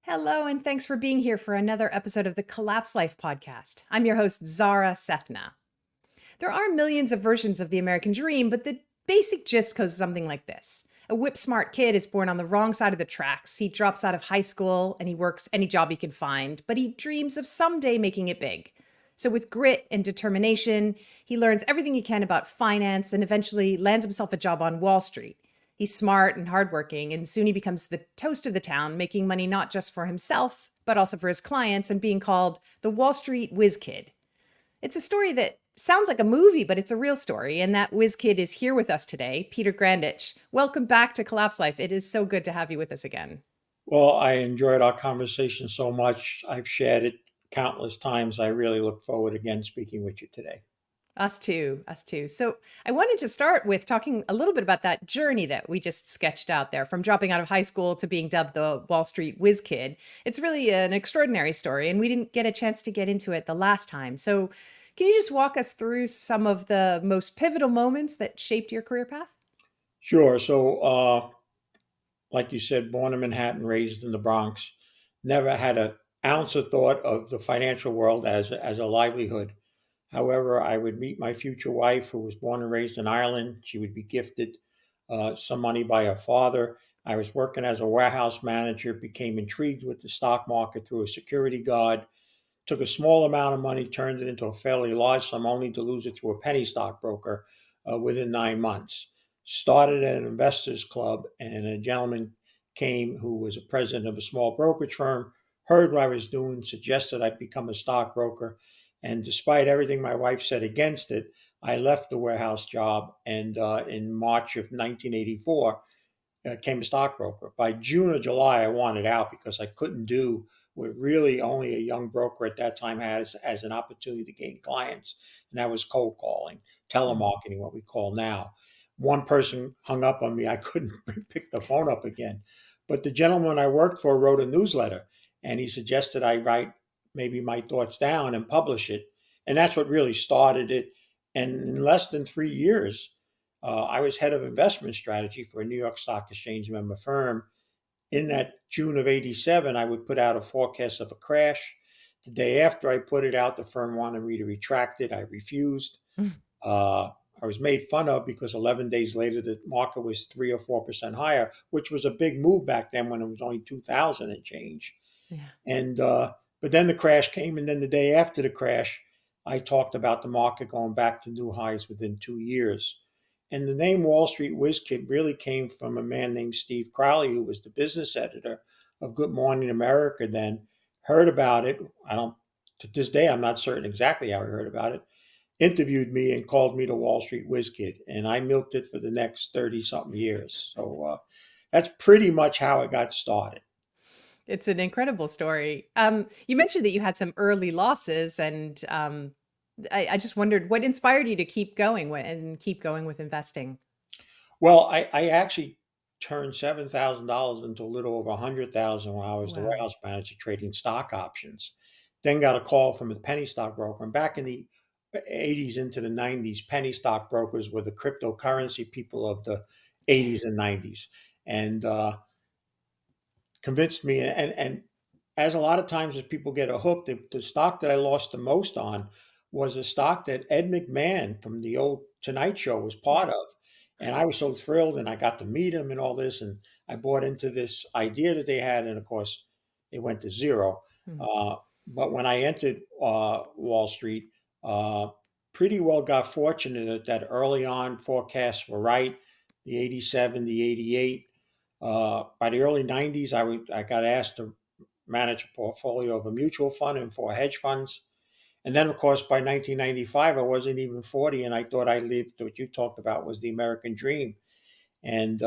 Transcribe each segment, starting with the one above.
Hello, and thanks for being here for another episode of the Collapse Life podcast. I'm your host, Zahra Sethna. There are millions of versions of the American dream, but the basic gist goes something like this. A whip smart kid is born on the wrong side of the tracks. He drops out of high school and he works any job he can find, but he dreams of someday making it big. So, with grit and determination, he learns everything he can about finance and eventually lands himself a job on Wall Street. He's smart and hardworking, and soon he becomes the toast of the town, making money not just for himself, but also for his clients and being called the Wall Street Whiz Kid. It's a story that sounds like a movie, but it's a real story. And that whiz kid is here with us today, Peter Grandich. Welcome back to Collapse Life. It is so good to have you with us again. Well, I enjoyed our conversation so much. I've shared it countless times. I really look forward again speaking with you today. Us too, us too. So I wanted to start with talking a little bit about that journey that we just sketched out there from dropping out of high school to being dubbed the Wall Street whiz kid. It's really an extraordinary story, and we didn't get a chance to get into it the last time. So can you just walk us through some of the most pivotal moments that shaped your career path? Sure. Like you said, born in Manhattan, raised in the Bronx, never had an ounce of thought of the financial world as a livelihood. However, I would meet my future wife, who was born and raised in Ireland. She would be gifted some money by her father. I was working as a warehouse manager, became intrigued with the stock market through a security guard, took a small amount of money, turned it into a fairly large sum, only to lose it through a penny stockbroker within 9 months. Started at an investors club, and a gentleman came who was a president of a small brokerage firm, heard what I was doing, suggested I become a stockbroker. And despite everything my wife said against it, I left the warehouse job, and in March of 1984, became a stockbroker. By June or July, I wanted out because I couldn't do what really only a young broker at that time had as an opportunity to gain clients, and that was cold calling, telemarketing, what we call now. One person hung up on me. I couldn't pick the phone up again. But the gentleman I worked for wrote a newsletter, and he suggested I write maybe my thoughts down and publish it. And that's what really started it. And in less than 3 years, I was head of investment strategy for a New York Stock Exchange member firm. In that June of 87, I would put out a forecast of a crash. The day after I put it out, the firm wanted me to retract it. I refused. Uh, I was made fun of because 11 days later, the market was 3 or 4% higher, which was a big move back then when it was only 2000 and change. Yeah. And but then the crash came, and then the day after the crash, I talked about the market going back to new highs within 2 years. And the name Wall Street Whiz Kid really came from a man named Steve Crowley, who was the business editor of Good Morning America then, heard about it. I don't, to this day, I'm not certain exactly how he heard about it, interviewed me and called me the Wall Street Whiz Kid. And I milked it for the next 30 something years. That's pretty much how it got started. It's an incredible story. You mentioned that you had some early losses, and I just wondered what inspired you to keep going and keep going with investing. Well, I actually turned $7,000 into a little over 100,000 when I was the Wow. warehouse manager trading stock options. Then got a call from a penny stock broker. And back in the 80s into the 90s, penny stock brokers were the cryptocurrency people of the 80s and 90s, and convinced me. And as a lot of times as people get a hook, the stock that I lost the most on was a stock that Ed McMahon from the old Tonight Show was part of. And I was so thrilled, and I got to meet him and all this. And I bought into this idea that they had. And of course, it went to zero. Hmm. Uh, but when I entered Wall Street, uh, pretty well got fortunate that early on forecasts were right. The 87, the 88. By the early 90s, I got asked to manage a portfolio of a mutual fund and four hedge funds. And then, of course, by 1995, I wasn't even 40, and I thought I lived what you talked about was the American dream. And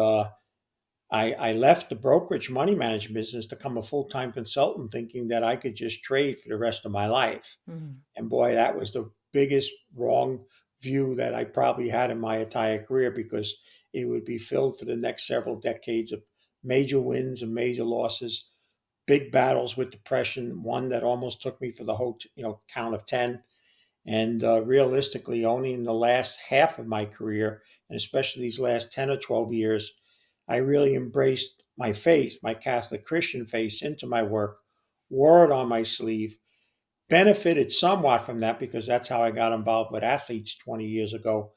I left the brokerage money management business to become a full time consultant, thinking that I could just trade for the rest of my life. Mhm. And boy, that was the biggest wrong view that I probably had in my entire career, because it would be filled for the next several decades of major wins and major losses, big battles with depression, one that almost took me for the whole count of 10. And realistically, only in the last half of my career, and especially these last 10 or 12 years, I really embraced my faith, my Catholic Christian faith, into my work, wore it on my sleeve, benefited somewhat from that because that's how I got involved with athletes 20 years ago.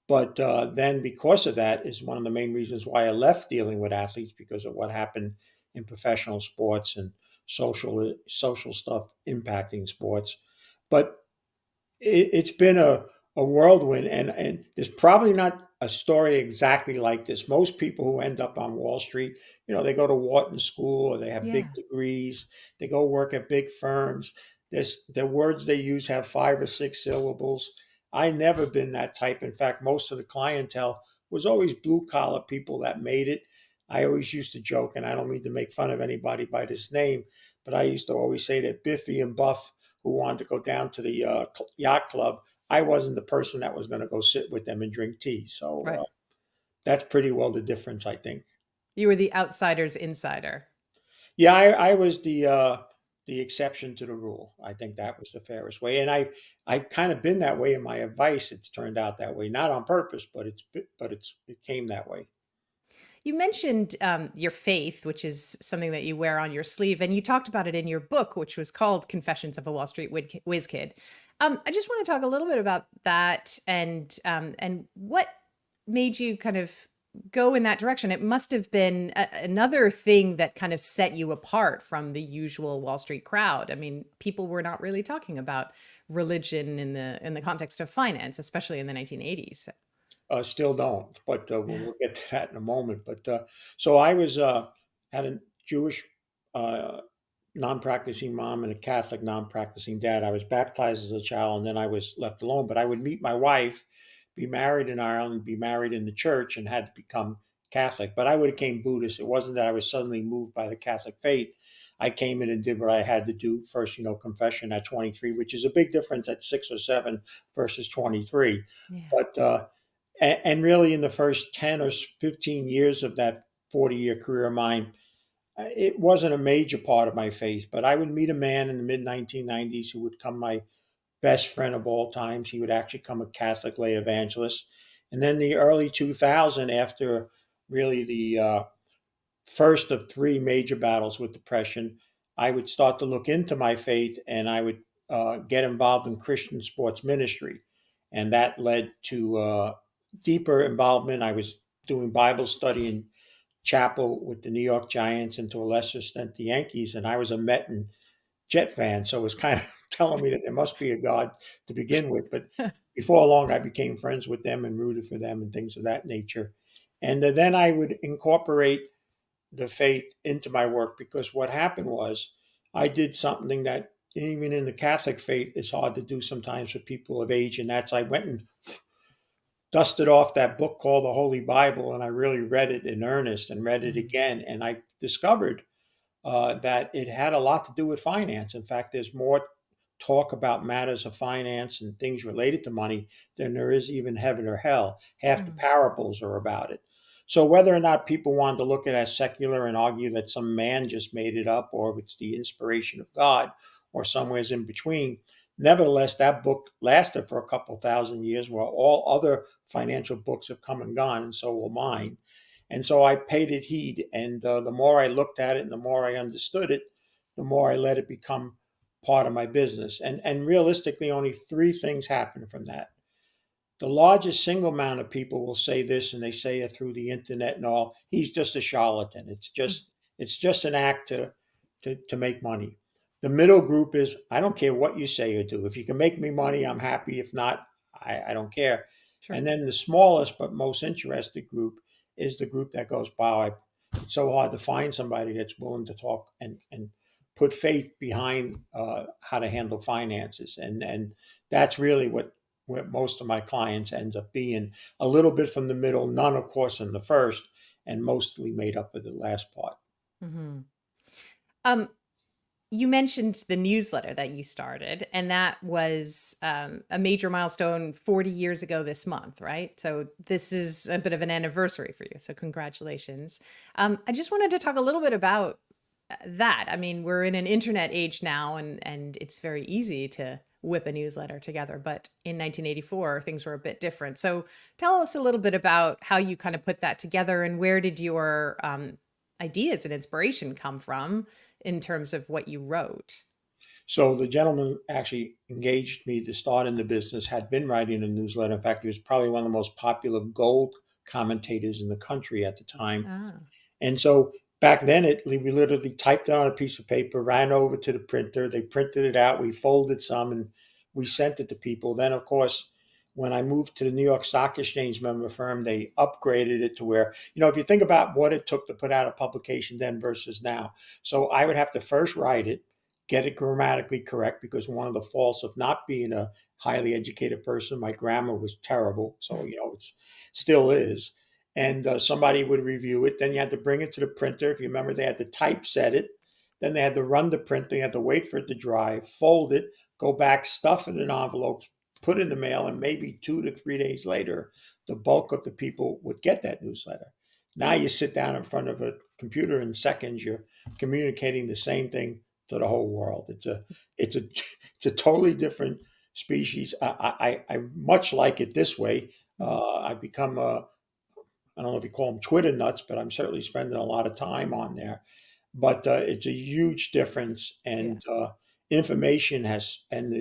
But then, because of that, is one of the main reasons why I left dealing with athletes, because of what happened in professional sports and social stuff impacting sports. But it's been a whirlwind, and there's probably not a story exactly like this. Most people who end up on Wall Street, they go to Wharton School, or they have big Yeah. degrees, they go work at big firms. The words they use have 5 or 6 syllables. I never been that type. In fact, most of the clientele was always blue collar people that made it. I always used to joke, and I don't mean to make fun of anybody by this name, but I used to always say that Biffy and Buff, who wanted to go down to the yacht club, I wasn't the person that was going to go sit with them and drink tea. So Right. that's pretty well the difference, I think. You were the outsider's insider. Yeah, I was the exception to the rule. I think that was the fairest way, and I've kind of been that way in my advice. It's turned out that way, not on purpose, but it came that way. You mentioned your faith, which is something that you wear on your sleeve, and you talked about it in your book, which was called Confessions of a Wall Street Whiz Kid. I just want to talk a little bit about that and what made you kind of go in that direction. It must have been another thing that kind of set you apart from the usual Wall Street crowd. I mean, people were not really talking about religion in the context of finance, especially in the 1980s. Still don't, but Yeah. we'll get to that in a moment. But so I was had a Jewish uh, non-practicing mom and a Catholic non-practicing dad. I was baptized as a child, and then I was left alone. But I would meet my wife, be married in Ireland, be married in the church, and had to become Catholic. But I would have came Buddhist. It wasn't that I was suddenly moved by the Catholic faith. I came in and did what I had to do first. Confession at 23, which is a big difference at 6 or 7 versus 23. Yeah. But and really, in the first 10 or 15 years of that 40-year career of mine, it wasn't a major part of my faith, but I would meet a man in the mid 1990s who would become my best friend of all times. He would actually become a Catholic lay evangelist. And then the early 2000, after really the first of 3 major battles with depression, I would start to look into my faith, and I would get involved in Christian sports ministry. And that led to deeper involvement. I was doing Bible study in chapel with the New York Giants, and to a lesser extent the Yankees. And I was a Met and Jet fan, so it was kind of telling me that there must be a God to begin with. But before long, I became friends with them and rooted for them and things of that nature. And then I would incorporate the faith into my work, because what happened was I did something that even in the Catholic faith is hard to do sometimes for people of age, and that's I went and dusted off that book called the Holy Bible, and I really read it in earnest and read it Mhm. again, and I discovered that it had a lot to do with finance. In fact, there's more talk about matters of finance and things related to money than there is even heaven or hell. Half the Mm. parables are about it. So whether or not people wanted to look at it as secular and argue that some man just made it up, or if it's the inspiration of God, or somewheres in between, nevertheless, that book lasted for a couple thousand years, while all other financial books have come and gone, and so will mine. And so I paid it heed. And the more I looked at it and the more I understood it, the more I let it become part of my business. And realistically, only 3 things happen from that. The largest single amount of people will say this, and they say it through the internet and all: he's just a charlatan. It's just an act to make money. The middle group is, I don't care what you say or do. If you can make me money, I'm happy. If not, I don't care. Sure. And then the smallest but most interested group is the group that goes, wow, it's so hard to find somebody that's willing to talk and put faith behind how to handle finances. And that's really what most of my clients end up being: a little bit from the middle, none, of course, in the first, and mostly made up of the last part. Hmm. Um, you mentioned the newsletter that you started, and that was a major milestone 40 years ago this month, right? So this is a bit of an anniversary for you. So congratulations. I just wanted to talk a little bit about that. I mean, we're in an internet age now, and it's very easy to whip a newsletter together. But in 1984, things were a bit different. So tell us a little bit about how you kind of put that together, and where did your ideas and inspiration come from in terms of what you wrote? So the gentleman actually engaged me to start in the business, had been writing a newsletter. In fact, he was probably one of the most popular gold commentators in the country at the time. Ah. And so back then, we literally typed it on a piece of paper, ran over to the printer. They printed it out. We folded some and we sent it to people. Then, of course, when I moved to the New York Stock Exchange member firm, they upgraded it to where, if you think about what it took to put out a publication then versus now. So I would have to first write it, get it grammatically correct, because one of the faults of not being a highly educated person, my grammar was terrible. So, it's still is, and somebody would review it. Then you had to bring it to the printer. If you remember, they had to typeset it. Then they had to run the print. They had to wait for it to dry, fold it, go back, stuff it in envelopes, put it in the mail, and maybe 2 to 3 days later, the bulk of the people would get that newsletter. Now you sit down in front of a computer in seconds. You're communicating the same thing to the whole world. It's a it's a totally different species. I much like it this way. I've become a I don't know if you call them Twitter nuts, but I'm certainly spending a lot of time on there. But it's a huge difference, Yeah. and information and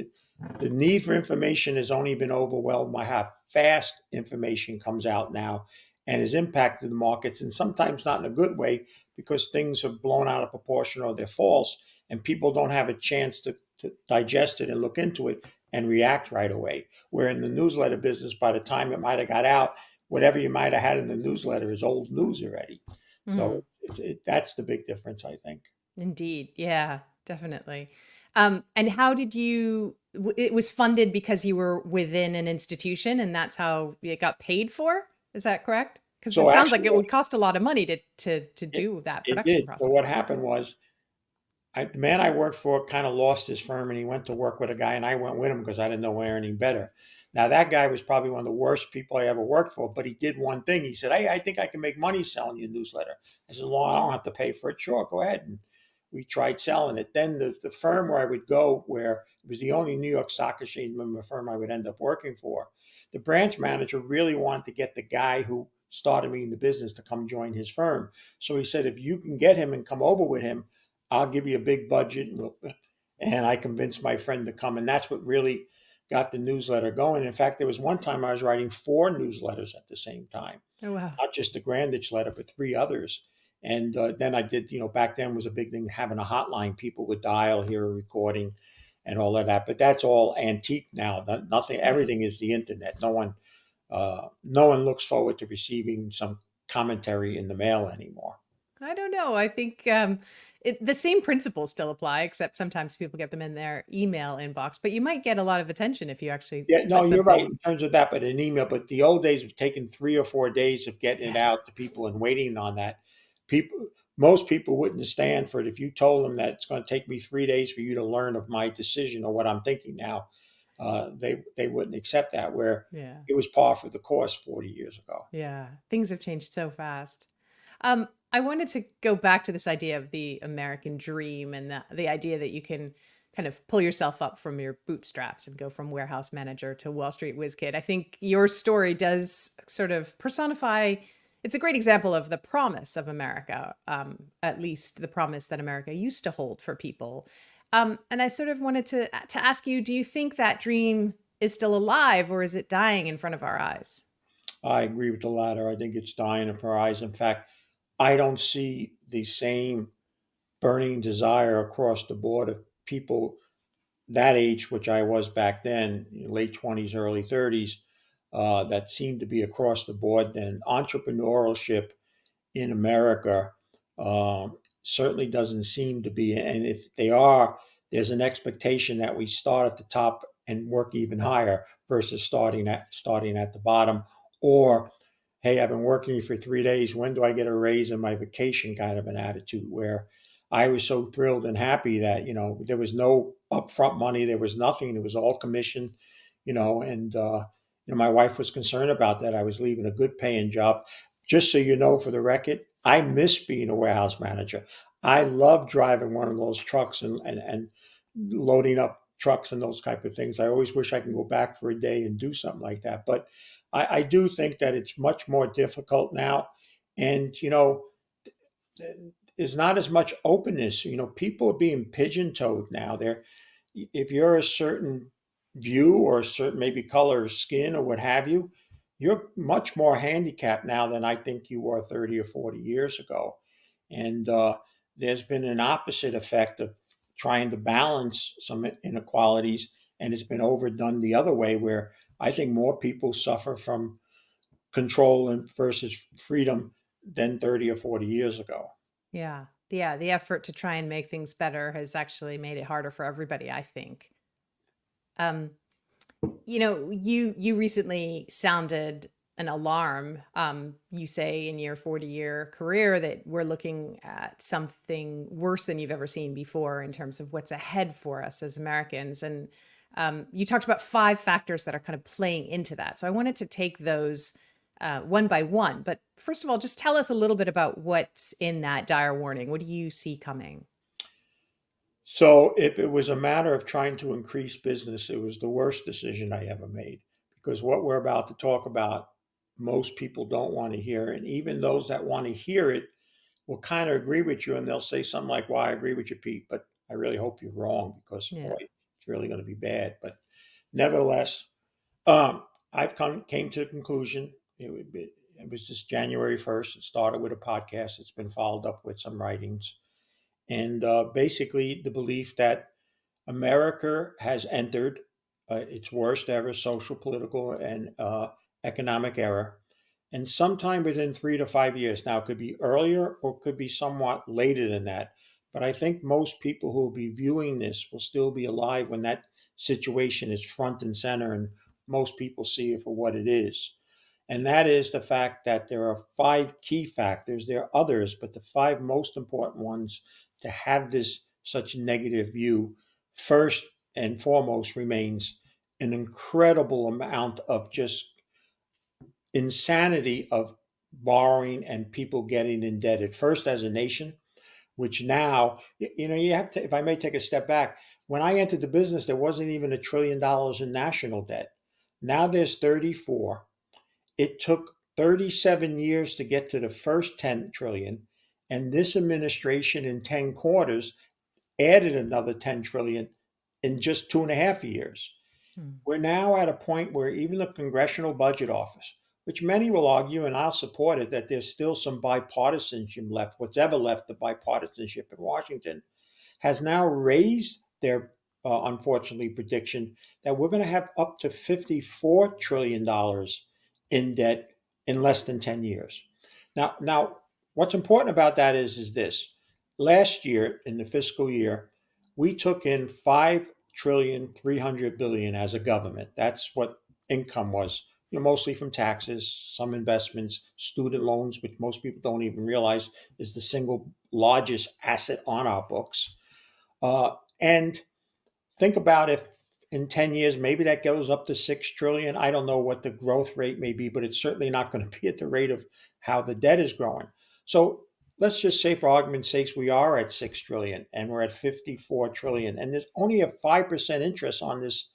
the need for information has only been overwhelmed by how fast information comes out now, and has impacted the markets, and sometimes not in a good way, because things are blown out of proportion or they're false, and people don't have a chance to digest it and look into it and react right away. Where in the newsletter business, by the time it might have got out, whatever you might have had in the newsletter is old news already. So Mhm. that's the big difference, I think. Indeed. Yeah, definitely. And how did it was funded because you were within an institution and that's how it got paid for? Is that correct? Because it So sounds like actually, it would cost a lot of money to it, do that it production did. So process. what happened was, the man I worked for kind of lost his firm, and he went to work with a guy, and I went with him because I didn't know anything better. Now that guy was probably one of the worst people I ever worked for, but he did one thing. He said, "Hey, I think I can make money selling your newsletter." I said, "Well, I don't have to pay for it. Sure, go ahead." And we tried selling it. Then the firm where I would go, where it was the only New York Stock Exchange member firm I would end up working for, the branch manager really wanted to get the guy who started me in the business to come join his firm. So he said, "If you can get him and come over with him, I'll give you a big budget." And I convinced my friend to come. And that's what really got the newsletter going. In fact, there was one time I was writing 4 newsletters at the same time, Oh wow. not just the Grandich letter, but 3 others. And then I did, back then was a big thing, having a hotline. People would dial, hear a recording and all of that. But that's all antique now. Nothing, everything is the internet. No one looks forward to receiving some commentary in the mail anymore. I don't know. I think the same principles still apply, except sometimes people get them in their email inbox. But you might get a lot of attention if you actually Yeah, no, put you're right in something. terms of that, but an email. But the old days of taking 3 or 4 days of getting it Yeah. out to people and waiting on that, most people wouldn't stand for it. If you told them that it's going to take me 3 days for you to learn of my decision or what I'm thinking now, they wouldn't accept that. Where Yeah. it was par for the course 40 years ago. Yeah. Things have changed so fast. I wanted to go back to this idea of the American dream and the idea that you can kind of pull yourself up from your bootstraps and go from warehouse manager to Wall Street whiz kid. I think your story does sort of personify. It's a great example of the promise of America, at least the promise that America used to hold for people. And I sort of wanted to ask you: do you think that dream is still alive, or is it dying in front of our eyes? I agree with the latter. I think it's dying in our eyes. In fact, I don't see the same burning desire across the board of people that age, which I was back then, late 20s, early 30s, that seemed to be across the board. Then entrepreneurship in America certainly doesn't seem to be. And if they are, there's an expectation that we start at the top and work even higher versus starting at the bottom. Or, hey, I've been working for 3 days. When do I get a raise in my vacation? Kind of an attitude where I was so thrilled and happy that there was no upfront money, there was nothing. It was all commission. And my wife was concerned about that. I was leaving a good paying job. Just so you know, for the record, I miss being a warehouse manager. I love driving one of those trucks and loading up trucks and those type of things. I always wish I can go back for a day and do something like that. But I do think that it's much more difficult now. And, is not as much openness. People are being pigeon-toed now. If you're a certain view or a certain maybe color of skin or what have you, you're much more handicapped now than I think you were 30 or 40 years ago. And there's been an opposite effect of trying to balance some inequalities, and it's been overdone the other way, where I think more people suffer from control and versus freedom than 30 or 40 years ago. Yeah. Yeah. The effort to try and make things better has actually made it harder for everybody, I think. Um, you recently sounded an alarm. You say in your 40-year career that we're looking at something worse than you've ever seen before in terms of what's ahead for us as Americans. And you talked about 5 factors that are kind of playing into that. So I wanted to take those one by one. But first of all, just tell us a little bit about what's in that dire warning. What do you see coming? So if it was a matter of trying to increase business, it was the worst decision I ever made, because what we're about to talk about, most people don't want to hear. And even those that want to hear it will kind of agree with you, and they'll say something like, "Well, I agree with you, Pete, but I really hope you're wrong, because boy, Yeah. it's really going to be bad." But nevertheless, um, came to the conclusion. It was just January 1st. It started with a podcast. It's been followed up with some writings, and basically the belief that America has entered its worst ever social, political, and economic era. And sometime within 3 to 5 years. Now, it could be earlier or it could be somewhat later than that. But I think most people who will be viewing this will still be alive when that situation is front and center, and most people see it for what it is. And that is the fact that there are 5 key factors. There are others, but the 5 most important ones to have this such negative view, first and foremost, remains an incredible amount of just insanity of borrowing and people getting indebted. First, as a nation, which now, you have to, if I may take a step back, when I entered the business, there wasn't even $1 trillion in national debt. Now there's 34. It took 37 years to get to the first 10 trillion, and this administration in 10 quarters added another 10 trillion in just 2.5 years. Hmm. We're now at a point where even the Congressional Budget Office, which many will argue, and I'll support it, that there's still some bipartisanship left, what's ever left of bipartisanship in Washington, has now raised their unfortunately prediction that we're going to have up to $54 trillion in debt in less than 10 years. Now, what's important about that is this: last year in the fiscal year, we took in 5,300,000,000,000 as a government. That's what income was. Mostly from taxes, some investments, student loans, which most people don't even realize is the single largest asset on our books. And think about if in 10 years, maybe that goes up to 6 trillion. I don't know what the growth rate may be, but it's certainly not going to be at the rate of how the debt is growing. So let's just say, for argument's sake, we are at 6 trillion and we're at 54 trillion. And there's only a 5% interest on this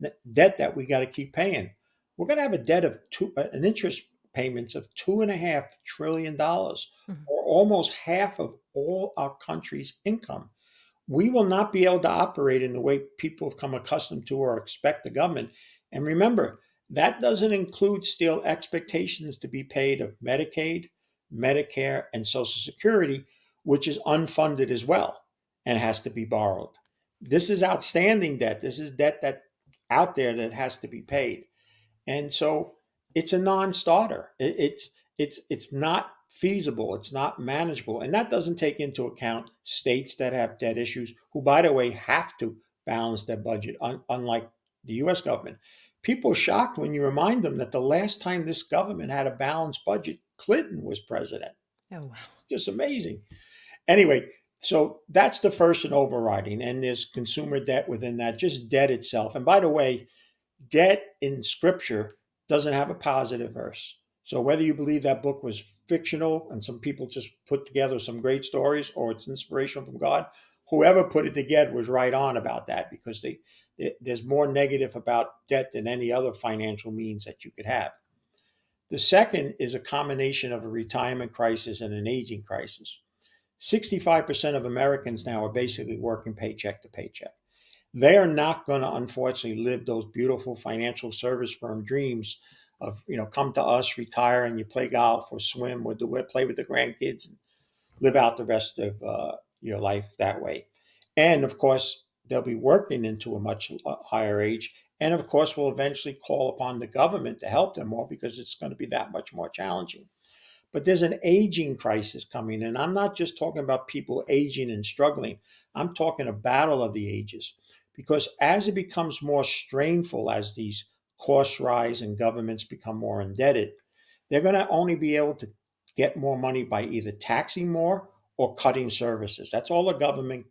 debt that we got to keep paying. We're going to have a debt of an interest payments of $2.5 trillion, Mhm. or almost half of all our country's income. We will not be able to operate in the way people have come accustomed to or expect the government. And remember, that doesn't include still expectations to be paid of Medicaid, Medicare, and Social Security, which is unfunded as well and has to be borrowed. This is outstanding debt. This is debt that out there that has to be paid. And so it's a non-starter. It's not feasible. It's not manageable, and that doesn't take into account states that have debt issues, who, by the way, have to balance their budget, unlike the U.S. government. People are shocked when you remind them that the last time this government had a balanced budget, Clinton was president. Oh, wow. It's just amazing. Anyway, so that's the first and overriding, and there's consumer debt within that, just debt itself. And by the way, debt in scripture doesn't have a positive verse. So whether you believe that book was fictional and some people just put together some great stories, or it's inspiration from God, whoever put it together was right on about that, because there's more negative about debt than any other financial means that you could have. The second is a combination of a retirement crisis and an aging crisis. 65% of Americans now are basically working paycheck to paycheck. They are not going to, unfortunately, live those beautiful financial service firm dreams of, come to us, retire, and you play golf or swim or play with the grandkids and live out the rest of your life that way. And of course, they'll be working into a much higher age. And of course, will eventually call upon the government to help them more because it's going to be that much more challenging. But there's an aging crisis coming, and I'm not just talking about people aging and struggling. I'm talking a battle of the ages. Because as it becomes more strainful, as these costs rise and governments become more indebted, they're going to only be able to get more money by either taxing more or cutting services. That's all the government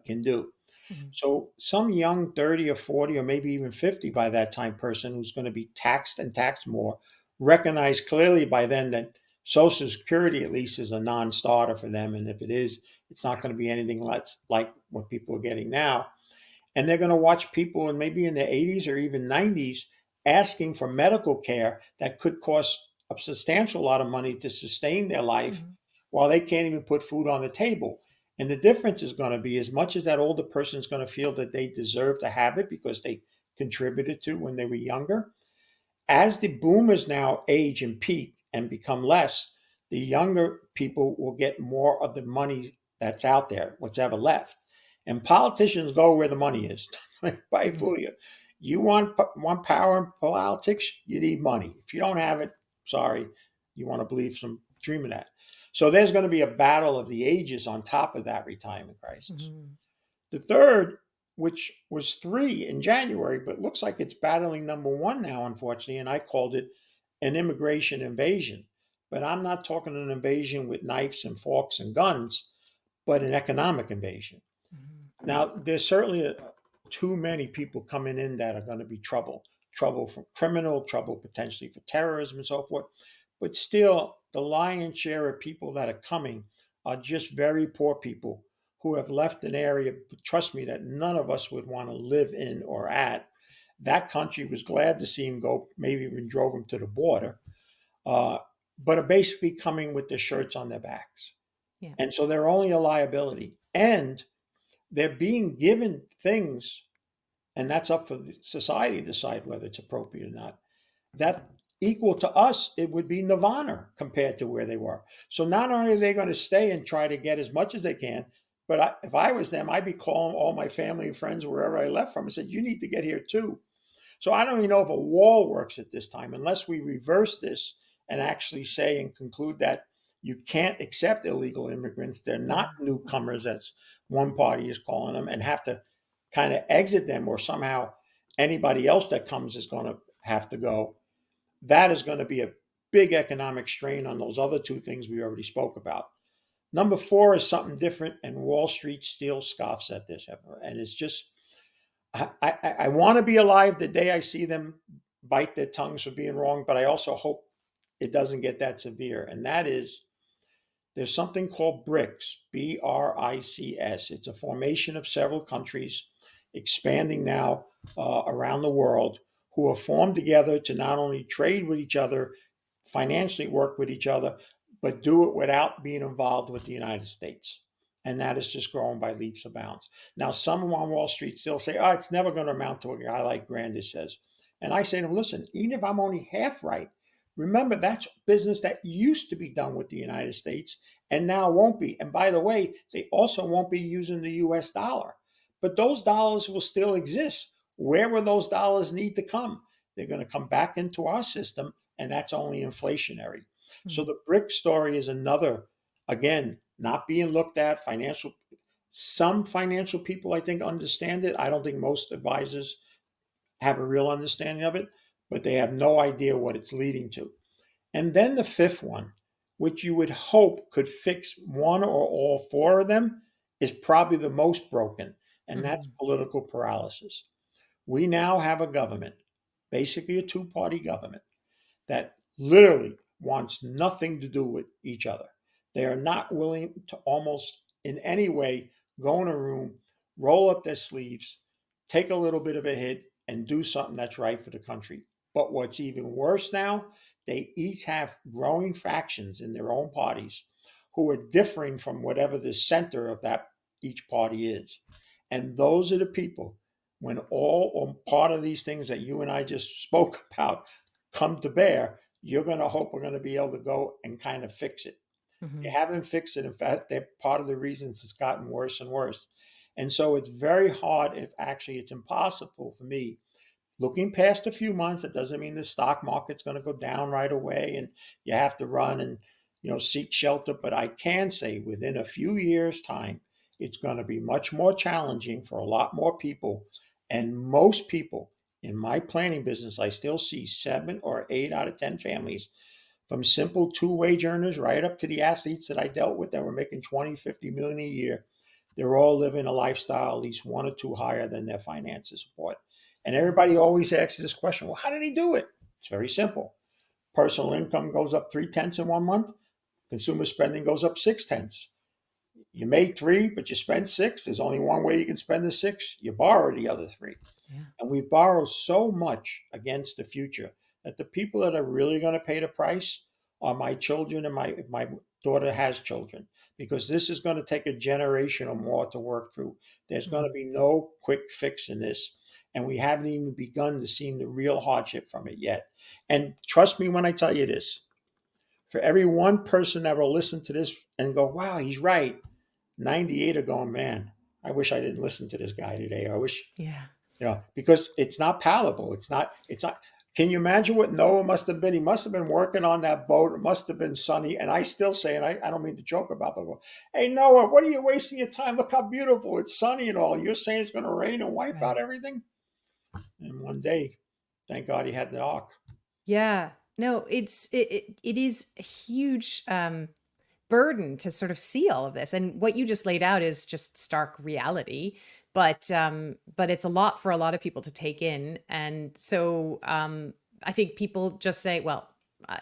can do. Mhm. So some young 30 or 40 or maybe even 50 by that time person who's going to be taxed and taxed more recognize clearly by then that Social Security at least is a non-starter for them. And if it is, it's not going to be anything less like what people are getting now. And they're going to watch people and maybe in their 80s or even 90s asking for medical care that could cost a substantial lot of money to sustain their life Mhm. while they can't even put food on the table. And the difference is going to be as much as that older person is going to feel that they deserve to have it because they contributed to when they were younger, as the boomers now age and peak and become less, the younger people will get more of the money that's out there, what's ever left. And politicians go where the money is. By Mhm. fool you. You want power in politics, you need money. If you don't have it, sorry, you want to believe some dream of that. So there's going to be a battle of the ages on top of that retirement crisis. Mhm. The third, which was three in January, but looks like it's battling number one now, unfortunately, and I called it an immigration invasion. But I'm not talking an invasion with knives and forks and guns, but an economic invasion. Mhm. Now, there's certainly too many people coming in that are going to be trouble from criminal, trouble potentially for terrorism and so forth. But still, the lion's share of people that are coming are just very poor people who have left an area, trust me, that none of us would want to live in or at. That country was glad to see him go, maybe even drove him to the border, uh, but are basically coming with their shirts on their backs. Yeah. And so they're only a liability. And they're being given things, and that's up for society to decide whether it's appropriate or not. That equal to us, it would be nirvana compared to where they were. So not only are they going to stay and try to get as much as they can, but if I was them, I'd be calling all my family and friends wherever I left from and said, "You need to get here too." So I don't even know if a wall works at this time unless we reverse this and actually say and conclude that you can't accept illegal immigrants. They're not Mhm. newcomers, as one party is calling them, and have to kind of exit them, or somehow anybody else that comes is going to have to go. That is going to be a big economic strain on those other two things we already spoke about. Number four is something different, and Wall Street still scoffs at this, and it's just I want to be alive the day I see them bite their tongues for being wrong, but I also hope it doesn't get that severe. And that is, there's something called BRICS, BRICS. It's a formation of several countries expanding now around the world who have formed together to not only trade with each other, financially work with each other, but do it without being involved with the United States. And that is just growing by leaps and bounds. Now, some on Wall Street still say, oh, it's never going to amount to a guy like Grandich says. And I say to them, listen, even if I'm only half right, remember that's business that used to be done with the United States and now won't be. And by the way, they also won't be using the US dollar. But those dollars will still exist. Where will those dollars need to come? They're going to come back into our system, and that's only inflationary. So Mhm. the BRIC story is another, again, not being looked at. Some financial people, I think, understand it. I don't think most advisors have a real understanding of it, but they have no idea what it's leading to. And then the fifth one, which you would hope could fix one or all four of them, is probably the most broken, and that's Mhm. political paralysis. We now have a government, basically a two-party government, that literally wants nothing to do with each other. They are not willing to almost in any way go in a room, roll up their sleeves, take a little bit of a hit, and do something that's right for the country. But what's even worse now, they each have growing factions in their own parties who are differing from whatever the center of that each party is. And those are the people, when all or part of these things that you and I just spoke about come to bear, you're going to hope we're going to be able to go and kind of fix it. They Hmm. haven't fixed it. In fact, they're part of the reasons it's gotten worse and worse. And so it's very hard, if actually it's impossible for me, looking past a few months. It doesn't mean the stock market's going to go down right away and you have to run and seek shelter. But I can say within a few years' time, it's going to be much more challenging for a lot more people. And most people in my planning business, I still see 7 or 8 out of 10 families, from simple two-wage earners right up to the athletes that I dealt with that were making 20, 50 million a year. They're all living a lifestyle at least one or two higher than their finances support. And Yeah. everybody always asks this question, well, how did he do it? It's very simple. Personal income goes up 3/10 in 1 month. Consumer spending goes up 6/10. You made three, but you spent six. There's only one way you can spend the six. You borrow the other three. Yeah. And we've borrowed so much against the future that the people that are really going to pay the price are my children and my daughter has children, because this is going to take a generation or more to work through. There's going to Hmm. be no quick fix in this. And we haven't even begun to see the real hardship from it yet. And trust me when I tell you this, for every one person that will listen to this and go, wow, he's right, 98 are going, man, I wish I didn't listen to this guy today. I wish, Yeah. because it's not palatable. It's not. Can you imagine what Noah must have been? He must have been working on that boat. It must have been sunny. And I still say, and I don't mean to joke about it, but hey, Noah, what are you wasting your time? Look how beautiful. It's sunny and all. You're saying it's going to rain and wipe out Right. everything? And one day, thank God he had the ark. Yeah. No, it is a huge burden to sort of see all of this. And what you just laid out is just stark reality. But it's a lot for a lot of people to take in. And so I think people just say, well,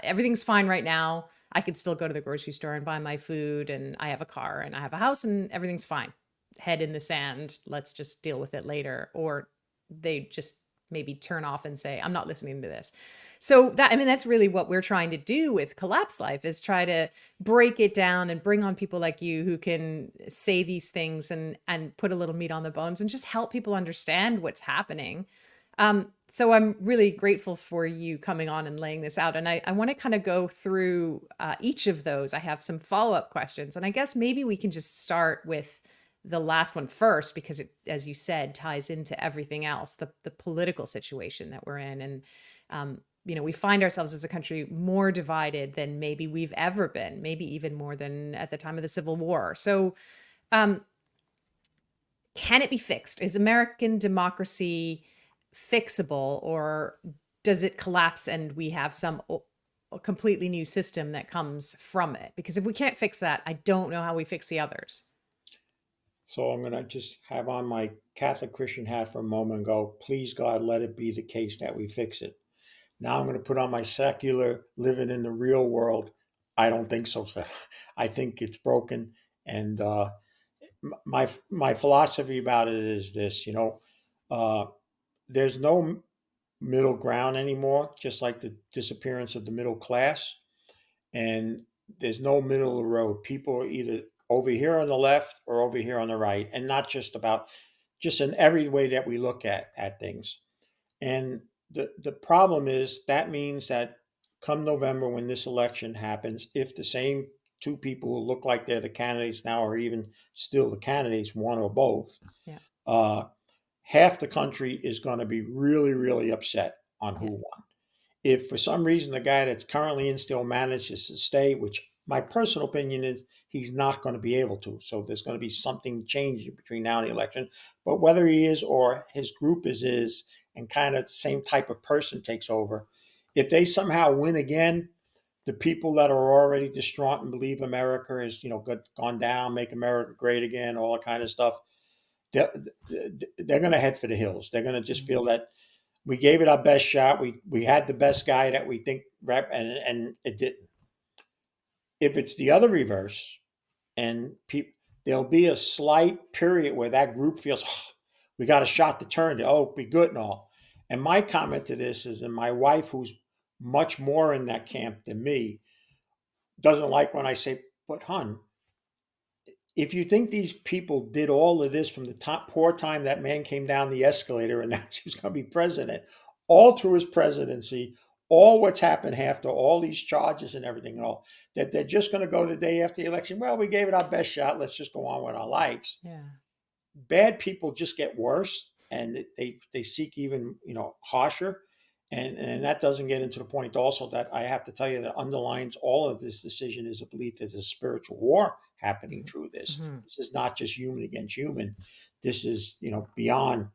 everything's fine right now. I could still go to the grocery store and buy my food, and I have a car and I have a house and everything's fine. Head in the sand. Let's just deal with it later. Or they just maybe turn off and say, I'm not listening to this. So that, I mean, that's really what we're trying to do with Collapse Life, is try to break it down and bring on people like you who can say these things and put a little meat on the bones and just help people understand what's happening. So I'm really grateful for you coming on and laying this out. And I want to kind of go through each of those. I have some follow-up questions. And I guess maybe we can just start with the last one first, because it, as you said, ties into everything else, the political situation that we're in. And we find ourselves as a country more divided than maybe we've ever been, maybe even more than at the time of the Civil War. So, um, can it be fixed? Is American democracy fixable, or does it collapse and we have a completely new system that comes from it? Because if we can't fix that, I don't know how we fix the others. So I'm going to just have on my Catholic Christian hat for a moment and go, please God, let it be the case that we fix it. Now I'm going to put on my secular, living in the real world. I don't think so, sir. I think it's broken. And my philosophy about it is this, uh, there's no middle ground anymore, just like the disappearance of the middle class. And there's no middle of the road. People are either over here on the left or over here on the right, and not just in every way that we look at things. And the problem is that means that come November, when this election happens, if the same two people who look like they're the candidates now are even still the candidates, one or both, Yeah. uh, half the country is going to be really, really upset on who Yeah. won. If for some reason the guy that's currently in still manages to stay, which my personal opinion is he's not going to be able to. So there's going to be something changing between now and the election. But whether he is or his group is and kind of the same type of person takes over, if they somehow win again, the people that are already distraught and believe America is, gone down, make America great again, all that kind of stuff, they're, they're going to head for the hills. They're going to just Mm. feel that we gave it our best shot. We had the best guy that we think rep, and it didn't. If it's the other reverse, and there'll be a slight period where that group feels, oh, we got a shot to turn it. Oh, be good and all. And my comment to this is, and my wife, who's much more in that camp than me, doesn't like when I say But, hun, if you think these people did all of this from the top poor time that man came down the escalator and that's who's going to be president, all through his presidency, all what's happened after all these charges and everything and all, that they're just going to go the day after the election, well, we gave it our best shot, let's just go on with our lives. Yeah. Bad people just get worse, and they seek even harsher, and that doesn't get into the point also that I have to tell you that underlines all of this decision is a belief that there's a spiritual war happening through this. Mm-hmm. This is not just human against human. This is beyond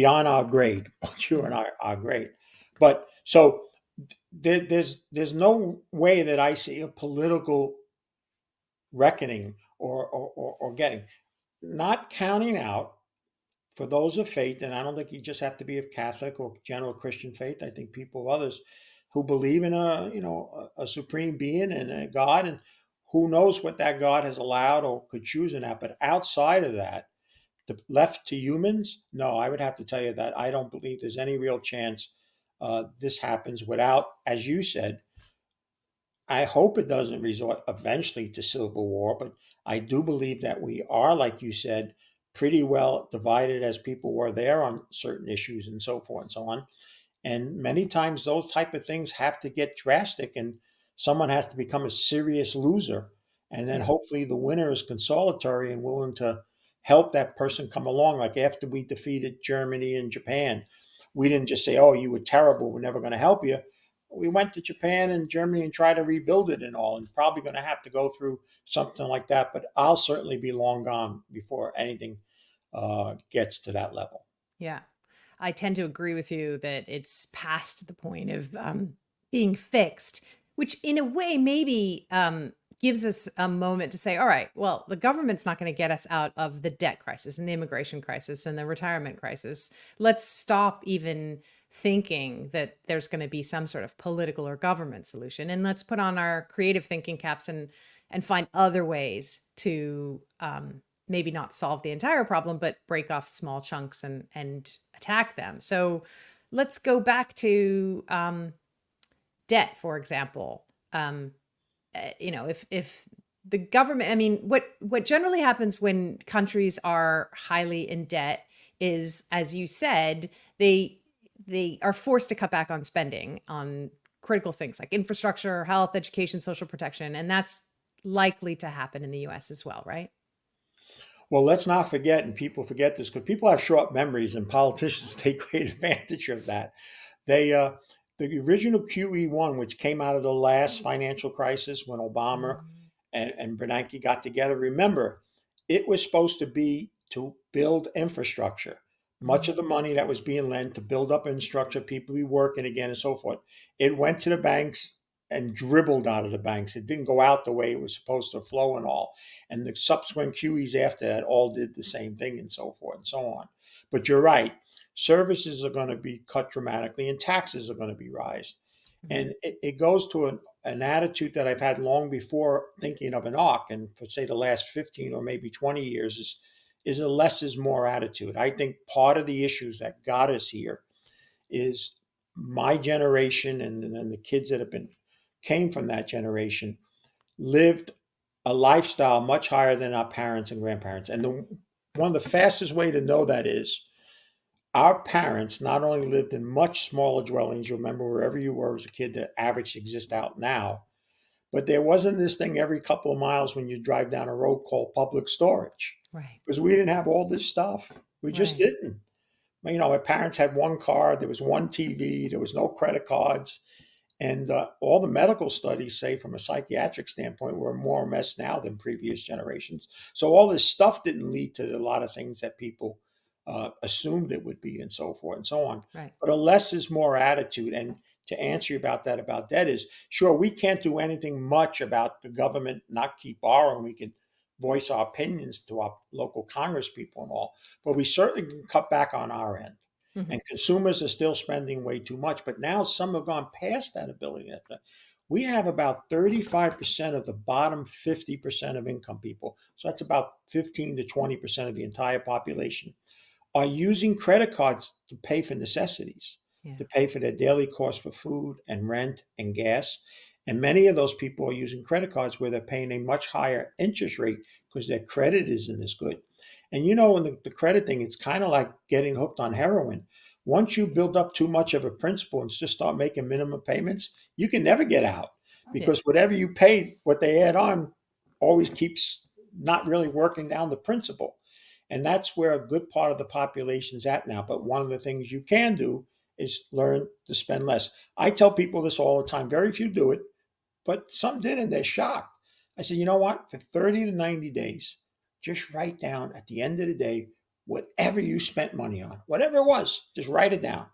our grade. Both you and I are great, but so there's no way that I see a political reckoning or getting, not counting out for those of faith, and I don't think you just have to be of Catholic or general Christian faith. I think people of others who believe in a supreme being and a God, and who knows what that God has allowed or could choose in that. But outside of that, left to humans, no, I would have to tell you that I don't believe there's any real chance this happens without, as you said, I hope it doesn't resort eventually to civil war, but I do believe that we are, like you said, pretty well divided as people were there on certain issues and so forth and so on. And many times those type of things have to get drastic, and someone has to become a serious loser. And then Yeah. hopefully the winner is consolatory and willing to help that person come along. Like after we defeated Germany and Japan, we didn't just say, oh, you were terrible, we're never going to help you. We went to Japan and Germany and tried to rebuild it and all, and probably going to have to go through something like that. But I'll certainly be long gone before anything gets to that level. Yeah. I tend to agree with you that it's past the point of being fixed, which in a way maybe gives us a moment to say, all right, well, the government's not going to get us out of the debt crisis and the immigration crisis and the retirement crisis. Let's stop even thinking that there's going to be some sort of political or government solution. And let's put on our creative thinking caps and find other ways to maybe not solve the entire problem, but break off small chunks and attack them. So let's go back to debt, for example. If the government, I mean, what generally happens when countries are highly in debt is, as you said, they are forced to cut back on spending on critical things like infrastructure, health, education, social protection, and that's likely to happen in the U.S. as well, right? Well, let's not forget, and people forget this because people have short memories, and politicians take great advantage of that. They, the original QE1, which came out of the last financial crisis when Obama Mhm. and Bernanke got together. Remember, it was supposed to be to build infrastructure. Much Mhm. of the money that was being lent to build up infrastructure, people be working again, and so forth. It went to the banks and dribbled out of the banks. It didn't go out the way it was supposed to flow and all. And the subsequent QEs after that all did the same thing and so forth and so on. But you're right. Services are going to be cut dramatically and taxes are going to be raised. Mhm. And it goes to an attitude that I've had long before thinking of an arc, and for say the last 15 or maybe 20 years is a less is more attitude. I think part of the issues that got us here is my generation and the kids that have been came from that generation lived a lifestyle much higher than our parents and grandparents. And one of the fastest way to know that is our parents not only lived in much smaller dwellings, you remember wherever you were as a kid, the average exists out now, but there wasn't this thing every couple of miles when you drive down a road called public storage Right. because we didn't have all this stuff. We just Right. didn't. My parents had one car, there was one TV, there was no credit cards. And all the medical studies say, from a psychiatric standpoint, we're more a mess now than previous generations. So all this stuff didn't lead to a lot of things that people assumed it would be, and so forth and so on. Right. But a less is more attitude. And to answer you about that, about debt, is sure we can't do anything much about the government not keep borrowing. We can voice our opinions to our local Congress people and all, but we certainly can cut back on our end. Mhm. And consumers are still spending way too much. But now some have gone past that ability. We have about 35% of the bottom 50% of income people. So that's about 15 to 20% of the entire population are using credit cards to pay for necessities, Yeah. to pay for their daily costs for food and rent and gas. And many of those people are using credit cards where they're paying a much higher interest rate because their credit isn't as good. And in the credit thing, it's kind of like getting hooked on heroin. Once you build up too much of a principal and just start making minimum payments, you can never get out Yeah. because whatever you pay, what they add on always keeps not really working down the principal. And that's where a good part of the population's at now. But one of the things you can do is learn to spend less. I tell people this all the time. Very few do it, but some did, and they're shocked. I said, you know what? For 30 to 90 days, just write down at the end of the day whatever you spent money on, whatever it was, just write it down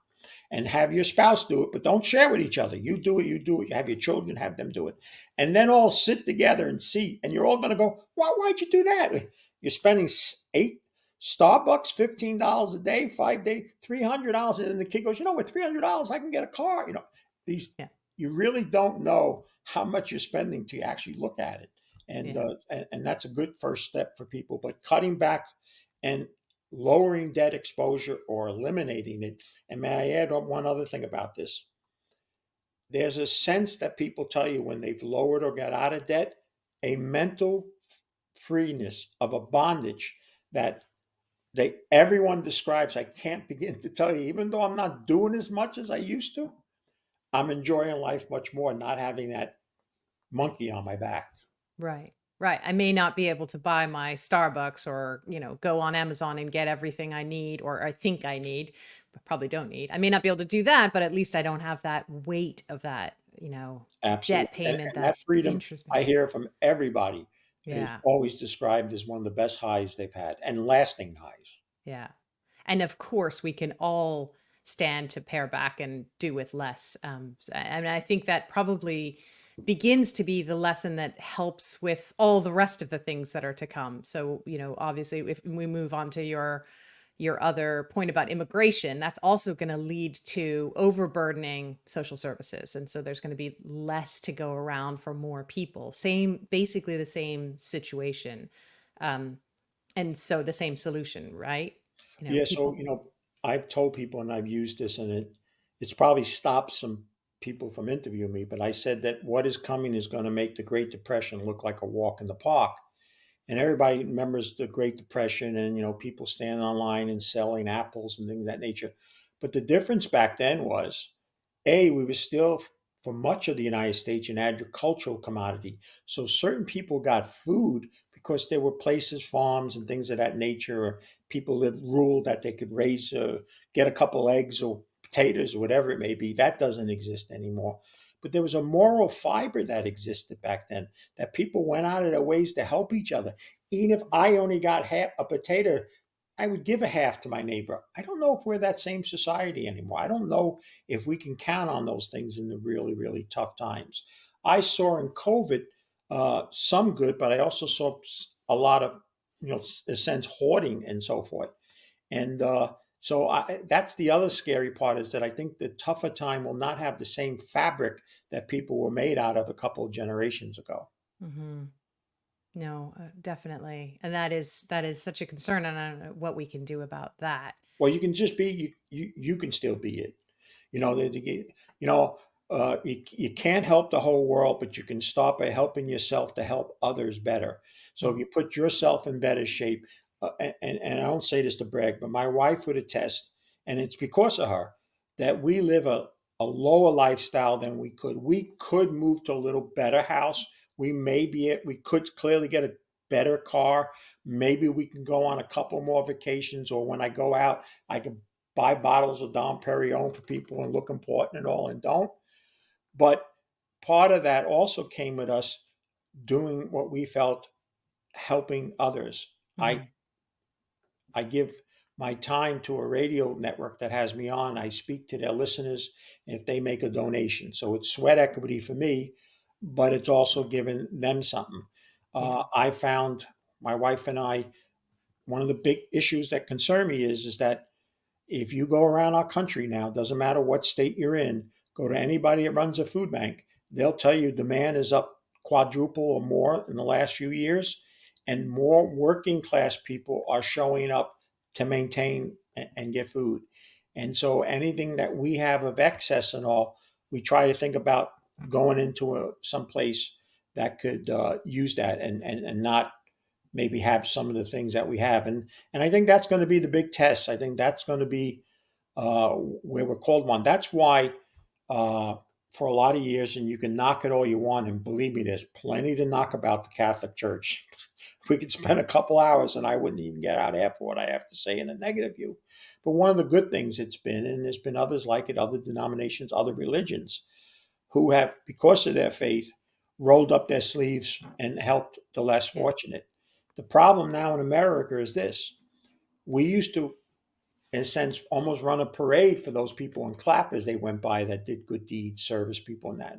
and have your spouse do it, but don't share with each other. You do it, you do it. You have your children, have them do it. And then all sit together and see, and you're all going to go, why'd you do that? You're spending eight Starbucks, $15 a day, 5 days, $300. And then the kid goes, with $300, I can get a car. These, Yeah. you really don't know how much you're spending till you actually look at it. And, Yeah. and that's a good first step for people, but cutting back and lowering debt exposure or eliminating it. And may I add one other thing about this? There's a sense that people tell you when they've lowered or got out of debt, a mental freeness of a bondage that everyone describes. I can't begin to tell you, even though I'm not doing as much as I used to, I'm enjoying life much more, not having that monkey on my back. Right. Right. I may not be able to buy my Starbucks or, go on Amazon and get everything I need or I think I need, but probably don't need. I may not be able to do that, but at least I don't have that weight of that, Absolutely. debt payment, And that that freedom, interest I payment. hear from everybody, is Yeah. always described as one of the best highs they've had and lasting highs. Yeah. And of course, we can all stand to pare back and do with less. And I think that probably begins to be the lesson that helps with all the rest of the things that are to come. So, obviously, if we move on to your other point about immigration, that's also going to lead to overburdening social services. And so there's going to be less to go around for more people. Basically the same situation. Um, and so the same solution, right? Yeah, so People. I've told people, and I've used this, and it's probably stopped some people from interviewing me, but I said that what is coming is going to make the Great Depression look like a walk in the park. And everybody remembers the Great Depression and people standing online and selling apples and things of that nature. But the difference back then was, we were still, for much of the United States, an agricultural commodity. So certain people got food because there were places, farms, and things of that nature, or people that ruled that they could raise, get a couple eggs or potatoes or whatever it may be. That doesn't exist anymore. But there was a moral fiber that existed back then, that people went out of their ways to help each other. Even if I only got half a potato, I would give a half to my neighbor. I don't know if we're that same society anymore. I don't know if we can count on those things in the really, really tough times. I saw in COVID some good, but I also saw a lot of, a sense, hoarding and so forth. And that's the other scary part, is that I think the tougher time will not have the same fabric that people were made out of a couple of generations ago. Hmm. No, definitely. And that is such a concern. And I don't know what we can do about that. Well, you can just be you can still be it. You know, you know, you can't help the whole world, but you can start by helping yourself to help others better. So if Mm. you put yourself in better shape, and I don't say this to brag, but my wife would attest, and it's because of her, that we live a lower lifestyle than we could. We could move to a little better house. We could clearly get a better car. Maybe we can go on a couple more vacations, or when I go out, I can buy bottles of Dom Perignon for people and look important and all, and don't. But part of that also came with us doing what we felt, helping others. Mhm. I give my time to a radio network that has me on. I speak to their listeners if they make a donation. So it's sweat equity for me, but it's also giving them something. Yeah. I found, my wife and I, one of the big issues that concern me is that if you go around our country now, doesn't matter what state you're in, go to anybody that runs a food bank, they'll tell you demand is up quadruple or more in the last few years, and more working class people are showing up to maintain and get food. And so anything that we have of excess and all, we try to think about going into some place that could use that and not maybe have some of the things that we have. And I think that's going to be the big test. I think that's going to be where we're called on. That's why uh, for a lot of years, and you can knock it all you want, and believe me, there's plenty to knock about the Catholic Church. We could spend a couple hours, and I wouldn't even get out half of what I have to say in a negative view. But one of the good things it's been, and there's been others like it, other denominations, other religions, who have, because of their faith, rolled up their sleeves and helped the less Yeah. fortunate. The problem now in America is this: we used to, in a sense, almost run a parade for those people and clap as they went by that did good deeds, service people, and that.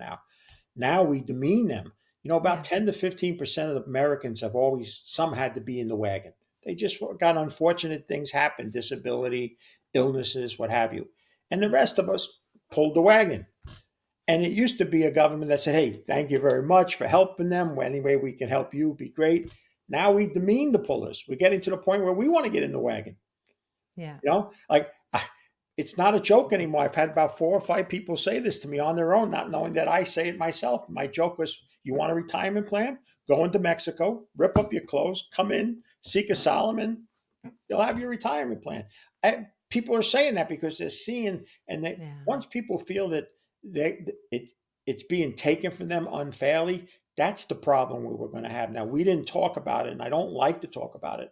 Now we demean them. About Yeah. 10 to 15% of Americans have always, some had to be in the wagon. They just got unfortunate things happen, disability, illnesses, what have you. And the rest of us pulled the wagon. And it used to be a government that said, hey, thank you very much for helping them. Any way we can help you, be great. Now we demean the pullers. We're getting to the point where we want to get in the wagon. Yeah. Like it's not a joke anymore. I've had about 4 or 5 people say this to me on their own, not knowing that I say it myself. My joke was, you want a retirement plan? Go into Mexico, rip up your clothes, come in, seek asylum, and you'll have your retirement plan. People are saying that because they're seeing, and Yeah. once people feel that it's being taken from them unfairly, that's the problem we're going to have. Now, we didn't talk about it, and I don't like to talk about it,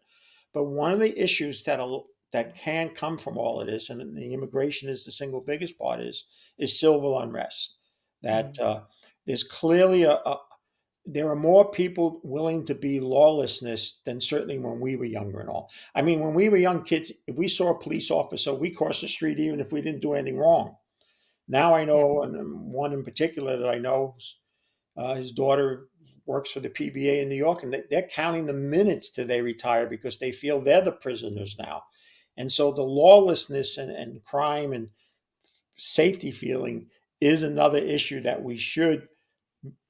but one of the issues that can come from all of this, and the immigration is the single biggest part, is civil unrest. That Mm. there's clearly there are more people willing to be lawlessness than certainly when we were younger and all. I mean, when we were young kids, if we saw a police officer, we crossed the street even if we didn't do anything wrong. Now I Yeah. know, and one in particular that I know, his daughter works for the PBA in New York, and they're counting the minutes till they retire because they feel they're the prisoners now. And so the lawlessness and crime and safety feeling is another issue that we should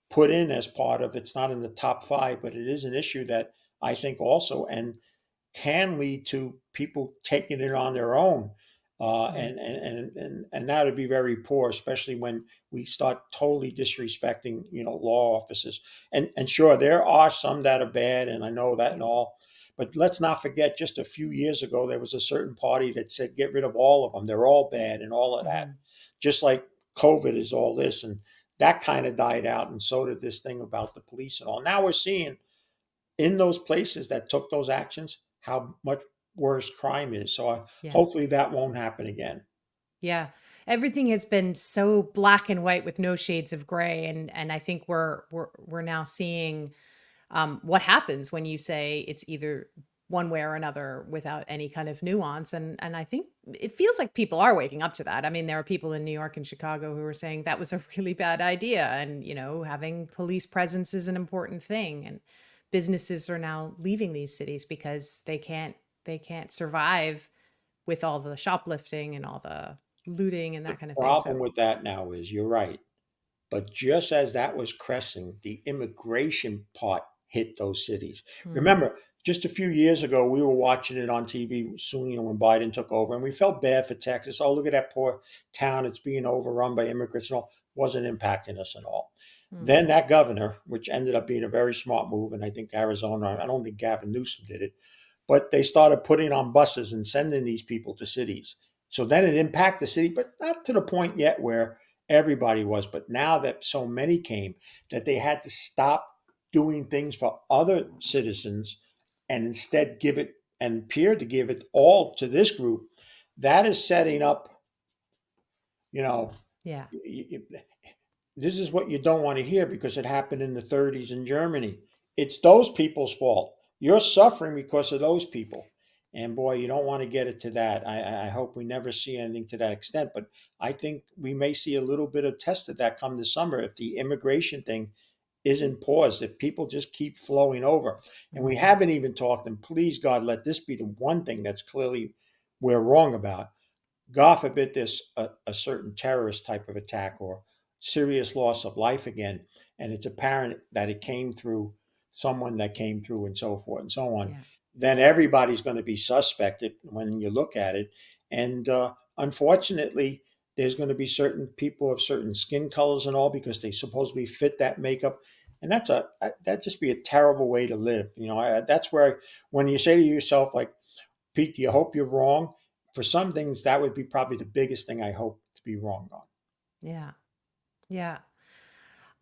put in as part of. It's not in the top 5, but it is an issue that I think also and can lead to people taking it on their own, Yeah. and that would be very poor, especially when we start totally disrespecting law officers. And sure, there are some that are bad, and I know that and Yeah. all. But let's not forget, just a few years ago, there was a certain party that said, get rid of all of them. They're all bad and all of that. Hmm. Just like COVID is all this. And that kind of died out. And so did this thing about the police and all. Now we're seeing in those places that took those actions how much worse crime is. So Yeah. hopefully that won't happen again. Yeah. Everything has been so black and white with no shades of gray, and I think we're now seeing what happens when you say it's either one way or another without any kind of nuance. And I think it feels like people are waking up to that. I mean, there are people in New York and Chicago who are saying that was a really bad idea, and having police presence is an important thing, and businesses are now leaving these cities because they can't survive with all the shoplifting and all the looting and The that kind of thing. problem So, with that now is you're right. But just as that was cresting, the immigration part hit those cities. hmm, Remember, just a few years ago, we were watching it on TV soon, when Biden took over, and we felt bad for Texas. Oh, look at that poor town. It's being overrun by immigrants and all. Wasn't impacting us at all. hmm, Then that governor, which ended up being a very smart move, and I think Arizona, I don't think Gavin Newsom did it, but they started putting on buses and sending these people to cities. So then it impacted the city, but not to the point yet where everybody was. But now that so many came, that they had to stop doing things for other citizens and instead give it and appear to give it all to this group, that is setting up, you know, yeah, this is what you don't want to hear because it happened in the 30s in Germany. It's those people's fault. You're suffering because of those people. And boy, you don't want to get it to that. I hope we never see anything to that extent. But I think we may see a little bit of test of that come this summer if the immigration thing isn't paused, if people just keep flowing over. And we hmm, haven't even talked, and please, God, let this be the one thing that's clearly we're wrong about. God forbid there's a certain terrorist type of attack or serious loss of life again, and it's apparent that it came through someone that came through and so forth and so on, yeah, then everybody's going to be suspected when you look at it. And unfortunately, There's going to be certain people of certain skin colors and all because they supposedly fit that makeup. And that just be a terrible way to live. That's where when you say to yourself, like, Pete, do you hope you're wrong? For some things, that would be probably the biggest thing I hope to be wrong on. Yeah. Yeah.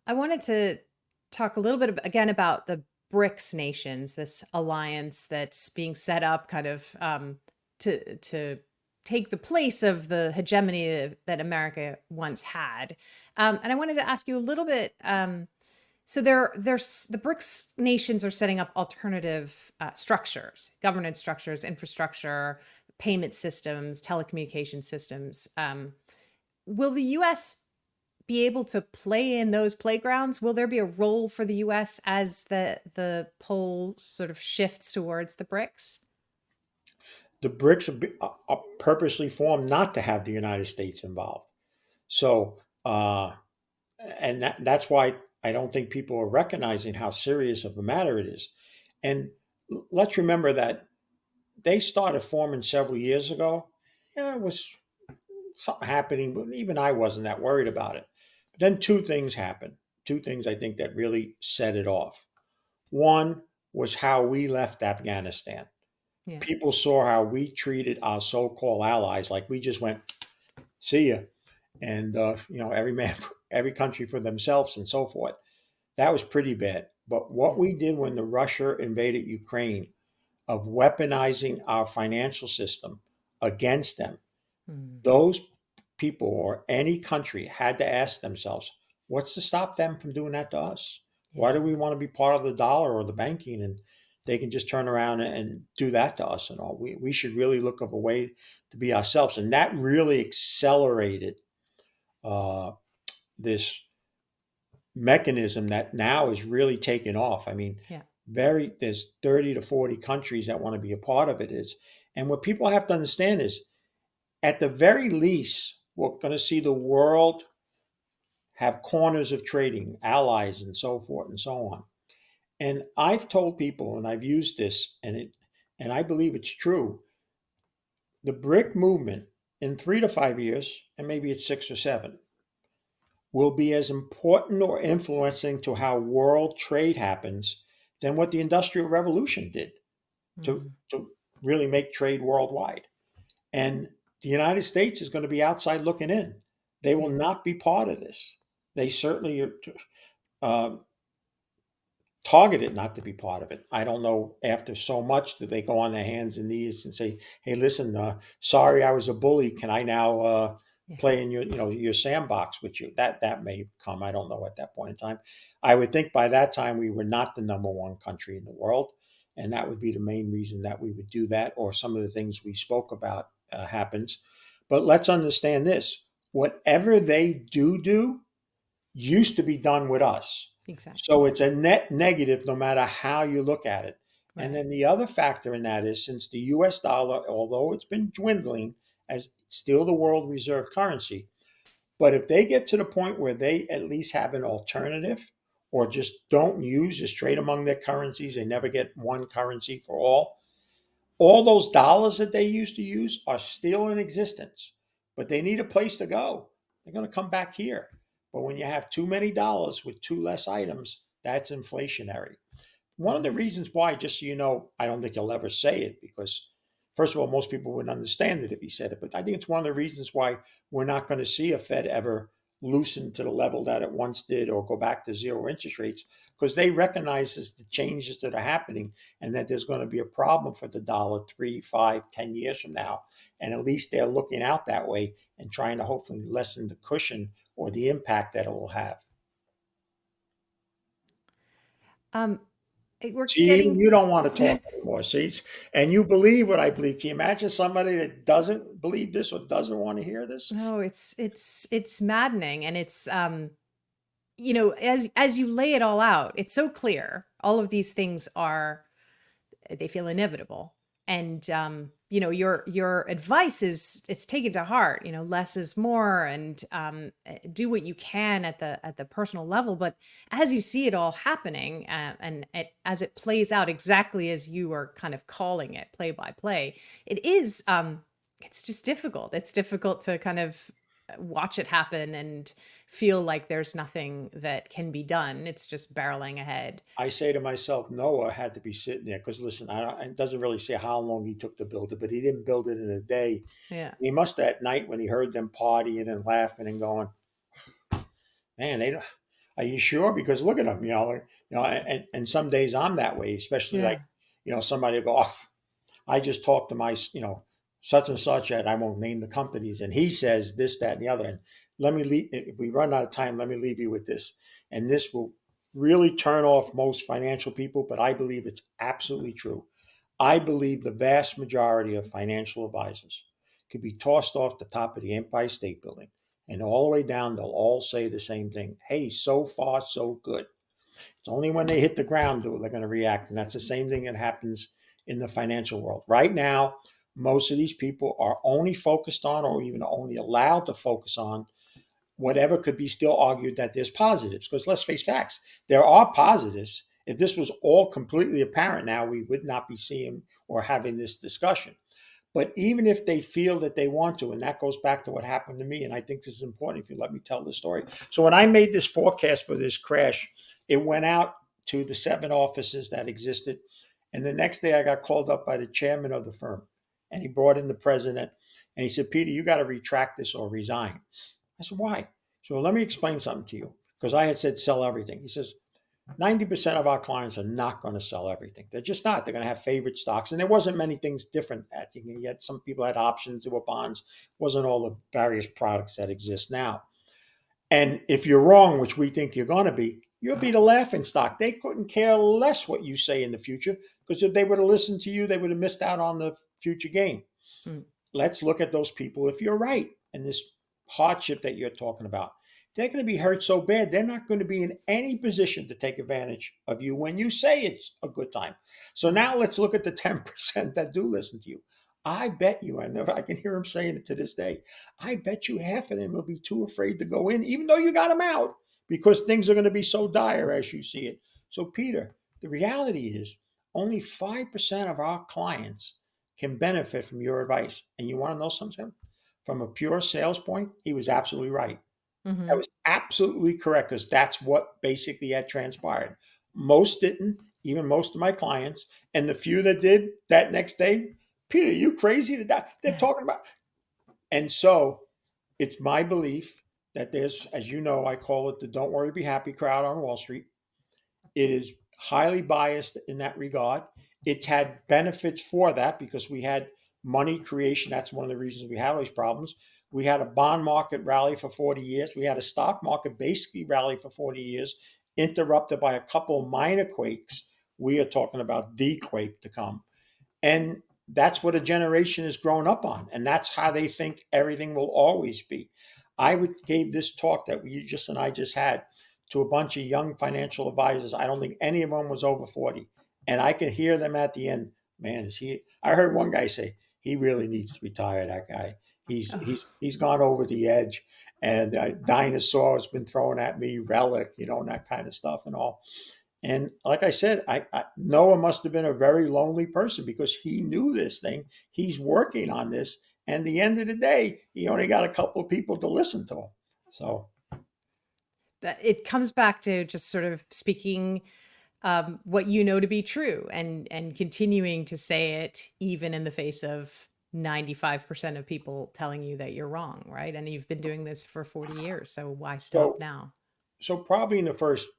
I wanted to talk a little bit again about the BRICS nations, this alliance that's being set up kind of to take the place of the hegemony that America once had. And I wanted to ask you a little bit. So there's the BRICS nations are setting up alternative structures, governance structures, infrastructure, payment systems, telecommunication systems. Will the U.S. be able to play in those playgrounds? Will there be a role for the U.S. as the pole sort of shifts towards the BRICS? The BRICS are purposely formed not to have the United States involved. So, and that's why I don't think people are recognizing how serious of a matter it is. And let's remember that they started forming several years ago. Yeah, it was something happening, but even I wasn't that worried about it. But then two things happened. Two things I think that really set it off. One was how we left Afghanistan. Yeah. People saw how we treated our so-called allies, like we just went, see ya, and every man, every country for themselves, and so forth. That was pretty bad. But what Yeah. we did when the Russia invaded Ukraine, of weaponizing our financial system against them, Mm. those people or any country had to ask themselves, what's to stop them from doing that to us? Why Yeah. do we want to be part of the dollar or the banking and they can just turn around and do that to us and all? We should really look of a way to be ourselves. And that really accelerated uh, this mechanism that now is really taking off. I mean, Yeah. there's 30 to 40 countries that want to be a part of it is. And what people have to understand is at the very least, we're going to see the world have corners of trading, allies, and so forth and so on. And I've told people, and I've used this, and I believe it's true. The brick movement in 3 to 5 years, and maybe it's 6 or 7, will be as important or influencing to how world trade happens than what the Industrial Revolution did to, Mm. to really make trade worldwide. And the United States is going to be outside looking in. They will Yeah. not be part of this. They certainly are targeted not to be part of it. I don't know after so much that they go on their hands and knees and say, "Hey, listen, sorry I was a bully. Can I now Yeah. play in your sandbox with you?" That may come. I don't know at that point in time. I would think by that time we were not the number one country in the world, and that would be the main reason that we would do that, or some of the things we spoke about happens. But let's understand this: whatever they do used to be done with us. So Exactly. it's a net negative no matter how you look at it. And Right. then the other factor in that is since the US dollar, although it's been dwindling, as still the world reserve currency, but if they get to the point where they at least have an alternative or just don't use, just trade among their currencies, they never get one currency for all those dollars that they used to use are still in existence, but they need a place to go. They're going to come back here. But when you have too many dollars with too less items, that's inflationary. One of the reasons why, just so you know, I don't think he'll ever say it because, first of all, most people wouldn't understand it if he said it. But I think it's one of the reasons why we're not going to see a Fed ever loosen to the level that it once did or go back to zero interest rates because they recognize the changes that are happening and that there's going to be a problem for the dollar 3, 5, 10 years from now. And at least they're looking out that way and trying to hopefully lessen the cushion or the impact that it will have. Um, we're See, even getting you don't want to talk anymore. See, and you believe what I believe. Can you imagine somebody that doesn't believe this or doesn't want to hear this? no, it's maddening, and it's as you lay it all out, it's so clear. All of these things are they feel inevitable, and your advice is it's taken to heart. Less is more, and do what you can at the personal level. But as you see it all happening, as it plays out exactly as you are kind of calling it, play by play, it is it's just difficult. It's difficult to kind of watch it happen and feel like there's nothing that can be done. It's just barreling ahead. I say to myself, Noah had to be sitting there because listen, it doesn't really say how long he took to build it, but he didn't build it in a day. Yeah. He must have at night when he heard them partying and laughing and going, man, they don't, are you sure? Because look at them, and some days I'm that way, especially like, Yeah. somebody will go, oh, I just talked to my, such and such, and I won't name the companies, and he says this, that, and the other. And let me leave, if we run out of time, let me leave you with this. And this will really turn off most financial people, but I believe it's absolutely true. I believe the vast majority of financial advisors could be tossed off the top of the Empire State Building and all the way down, they'll all say the same thing. Hey, so far, so good. It's only when they hit the ground they're going to react. And that's the same thing that happens in the financial world. Right now, most of these people are only focused on or even only allowed to focus on whatever could be still argued that there's positives. Because let's face facts, there are positives. If this was all completely apparent now, we would not be seeing or having this discussion. But even if they feel that they want to, and that goes back to what happened to me, and I think this is important if you let me tell the story. So when I made this forecast for this crash, it went out to the 7 offices that existed. And the next day I got called up by the chairman of the firm. And he brought in the president and he said, Peter, you got to retract this or resign. I said, why? So let me explain something to you. Because I had said sell everything. He says, 90% of our clients are not going to sell everything. They're just not. They're going to have favorite stocks. And there wasn't many things different. You had some people had options, there were bonds. It wasn't all the various products that exist now. And if you're wrong, which we think you're going to be, you'll be the laughing stock. They couldn't care less what you say in the future because if they would have listened to you, they would have missed out on the future game. Mm. Let's look at those people if you're right and this hardship that you're talking about. They're going to be hurt so bad, they're not going to be in any position to take advantage of you when you say it's a good time. So now let's look at the 10% that do listen to you. I bet you, and I can hear them saying it to this day, I bet you half of them will be too afraid to go in, even though you got them out, because things are going to be so dire as you see it. So, Peter, the reality is only 5% of our clients can benefit from your advice. And you want to know something? From a pure sales point, he was absolutely right. That Hmm. was absolutely correct because that's what basically had transpired. Most didn't, even most of my clients. And the few that did that next day, Peter, you crazy to die? They're Yeah. talking about. And so it's my belief that there's, as you know, I call it the don't worry, be happy crowd on Wall Street. It is highly biased in that regard. It's had benefits for that because we had money creation. That's one of the reasons we have these problems. We had a bond market rally for 40 years. We had a stock market basically rally for 40 years, interrupted by a couple minor quakes. We are talking about the quake to come. And that's what a generation has grown up on. And that's how they think everything will always be. Gave this talk that we just and I just had to a bunch of young financial advisors. I don't think any of them was over 40. And I could hear them at the end, man, is he I heard one guy say, he really needs to retire, that guy. He's Oh, he's he's gone over the edge. And dinosaur has been thrown at me, relic, and that kind of stuff and all. And like I said, Noah must have been a very lonely person because he knew this thing. He's working on this. And at the end of the day, he only got a couple of people to listen to him. So, that it comes back to just sort of speaking what you know to be true and continuing to say it even in the face of 95% of people telling you that you're wrong, right? And you've been doing this for 40 years, so why stop so, now? so probably in the first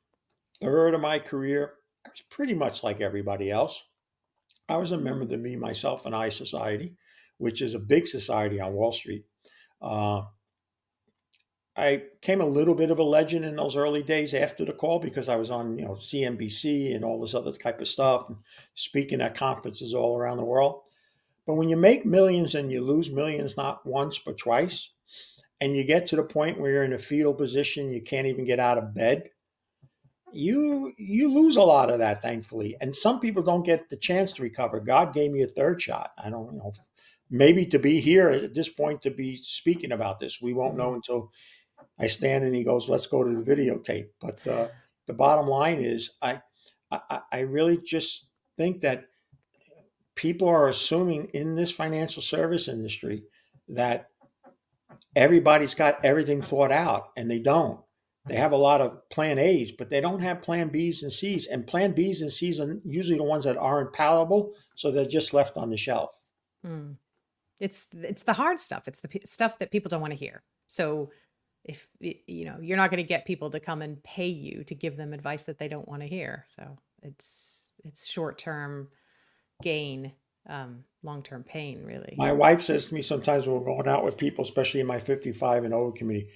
third of my career, I was pretty much like everybody else. I was a member of the Me, Myself, and I Society, which is a big society on Wall Street. Uh, I became a little bit of a legend in those early days after the call because I was on, CNBC and all this other type of stuff, and speaking at conferences all around the world. But when you make millions and you lose millions not once but twice, and you get to the point where you're in a fetal position, you can't even get out of bed, you lose a lot of that, thankfully. And some people don't get the chance to recover. God gave me a third shot. I don't know, maybe to be here at this point to be speaking about this. We won't know Mhm. until I stand and he goes, "Let's go to the videotape." But the bottom line is, I really just think that people are assuming in this financial service industry that everybody's got everything thought out, and they don't. They have a lot of plan A's, but they don't have plan B's and C's. And plan B's and C's are usually the ones that aren't palatable, so they're just left on the shelf. Mm. It's the hard stuff. It's the stuff that people don't want to hear. So if you're not going to get people to come and pay you to give them advice that they don't want to hear. So it's short-term gain, long-term pain, really. My wife says to me sometimes when we're going out with people, especially in my 55 and over community,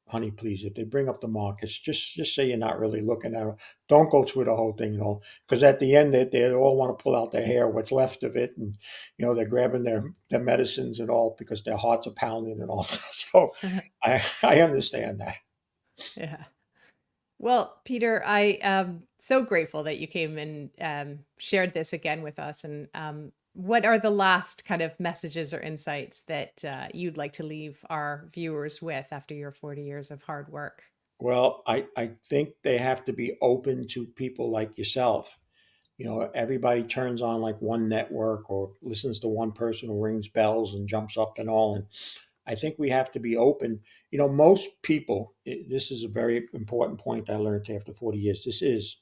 honey, please, if they bring up the markets, just say you're not really looking at them. Don't go through the whole thing, because at the end they all want to pull out their hair, what's left of it, and they're grabbing their medicines and all because their hearts are pounding and all. So I understand that. Yeah. Well, Peter, I am so grateful that you came and shared this again with us. And what are the last kind of messages or insights that you'd like to leave our viewers with after your 40 years of hard work? Well, I think they have to be open to people like yourself. Everybody turns on like one network or listens to one person who rings bells and jumps up and all. And I think we have to be open. Most people, this is a very important point I learned after 40 years.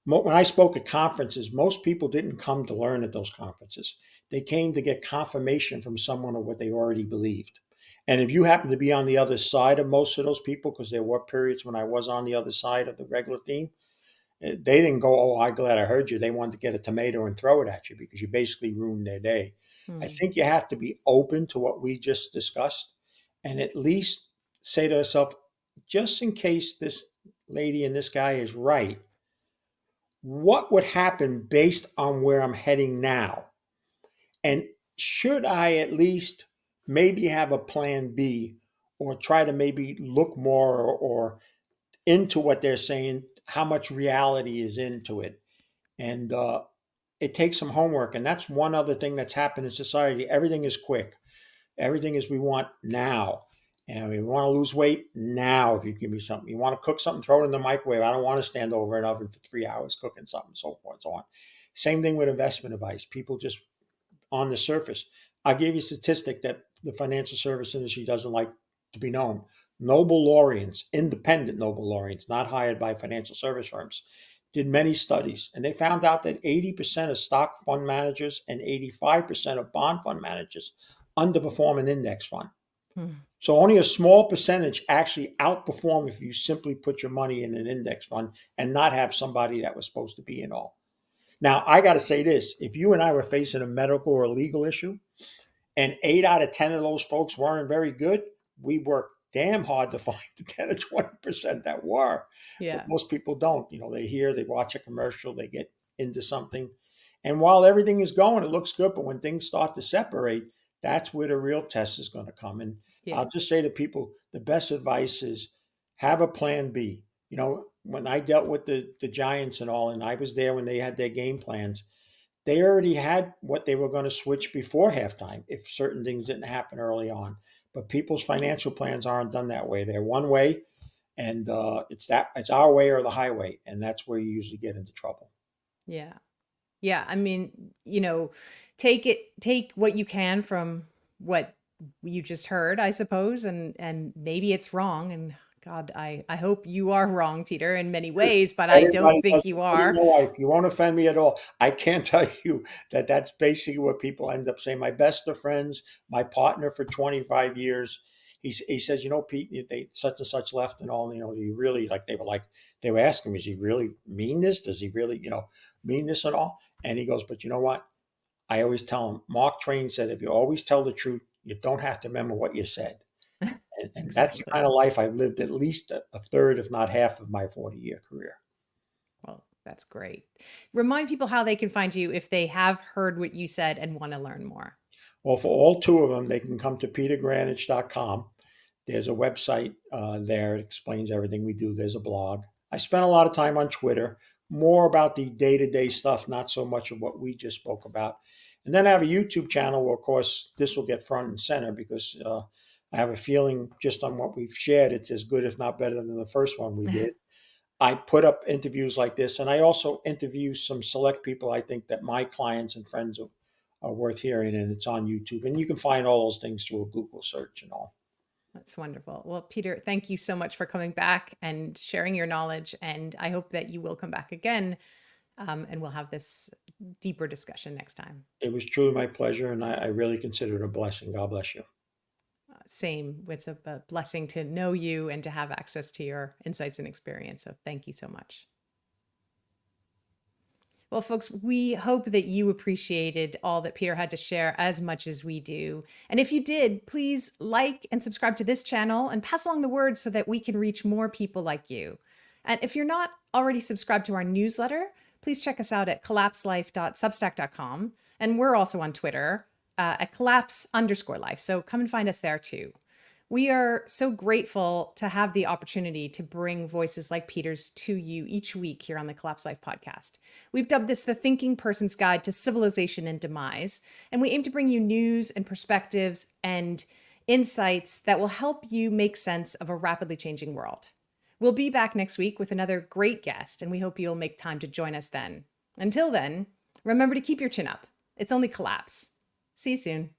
When I spoke at conferences, most people didn't come to learn at those conferences. They came to get confirmation from someone of what they already believed. And if you happen to be on the other side of most of those people, because there were periods when I was on the other side of the regular team, they didn't go, "Oh, I'm glad I heard you." They wanted to get a tomato and throw it at you because you basically ruined their day. I Hmm. think you have to be open to what we just discussed and at least say to yourself, just in case this lady and this guy is right, what would happen based on where I'm heading now? And should I at least maybe have a plan B or try to maybe look more or into what they're saying, how much reality is into it? And it takes some homework. And that's one other thing that's happened in society. Everything is quick. Everything is we want now. And we want to lose weight now. If you give me something, you want to cook something, throw it in the microwave. I don't want to stand over an oven for 3 hours cooking something, so forth and so on. Same thing with investment advice. People just on the surface. I'll give you a statistic that the financial service industry doesn't like to be known. Nobel laureates, independent Nobel laureates, not hired by financial service firms, did many studies, and they found out that 80% of stock fund managers and 85% of bond fund managers underperform an index fund. Hmm. So only a small percentage actually outperform if you simply put your money in an index fund and not have somebody that was supposed to be in all. Now, I got to say this, if you and I were facing a medical or a legal issue, and 8 out of 10 of those folks weren't very good, we worked damn hard to find the 10 or 20% that were. But Yeah. most people don't. They hear, they watch a commercial, they get into something. And while everything is going, it looks good. But when things start to separate, that's where the real test is going to come. And Yeah. I'll just say to people, the best advice is have a plan B. When I dealt with the Giants and all, and I was there when they had their game plans, they already had what they were going to switch before halftime if certain things didn't happen early on. But people's financial plans aren't done that way. They're one way, and it's our way or the highway, and that's where you usually get into trouble. Yeah. Yeah. I mean, take what you can from what you just heard, I suppose, and maybe it's wrong. And God, I hope you are wrong, Peter, in many ways, but I don't Everybody think does, you including are. my wife. You won't offend me at all. I can't tell you that that's basically what people end up saying. My best of friends, my partner for 25 years, he says, Pete, they such and such left and all, do you really, like, they were asking me, does he really mean this? Does he really, mean this and all? And he goes, but you know what? I always tell him, Mark Twain said, if you always tell the truth, you don't have to remember what you said. And that's the Exactly. kind of life I've lived at least a third, if not half of my 40-year career. Well, that's great. Remind people how they can find you if they have heard what you said and want to learn more. Well, for all two of them, they can come to petergrandich.com. There's a website there. It explains everything we do. There's a blog. I spent a lot of time on Twitter, more about the day to day stuff, not so much of what we just spoke about. And then I have a YouTube channel where, of course, this will get front and center because I have a feeling just on what we've shared, it's as good, if not better, than the first one we did. I put up interviews like this, and I also interview some select people I think that my clients and friends are worth hearing, and it's on YouTube. And you can find all those things through a Google search and all. That's wonderful. Well, Peter, thank you so much for coming back and sharing your knowledge. And I hope that you will come back again, and we'll have this deeper discussion next time. It was truly my pleasure, and I really consider it a blessing. God bless you. Same. It's a blessing to know you and to have access to your insights and experience. So thank you so much. Well, folks, we hope that you appreciated all that Peter had to share as much as we do. And if you did, please like and subscribe to this channel and pass along the word so that we can reach more people like you. And if you're not already subscribed to our newsletter, please check us out at collapselife.substack.com. And we're also on Twitter at collapse_life. So come and find us there too. We are so grateful to have the opportunity to bring voices like Peter's to you each week here on the Collapse Life podcast. We've dubbed this the Thinking Person's Guide to Civilization and Demise, and we aim to bring you news and perspectives and insights that will help you make sense of a rapidly changing world. We'll be back next week with another great guest, and we hope you'll make time to join us then. Until then, remember to keep your chin up. It's only collapse. See you soon.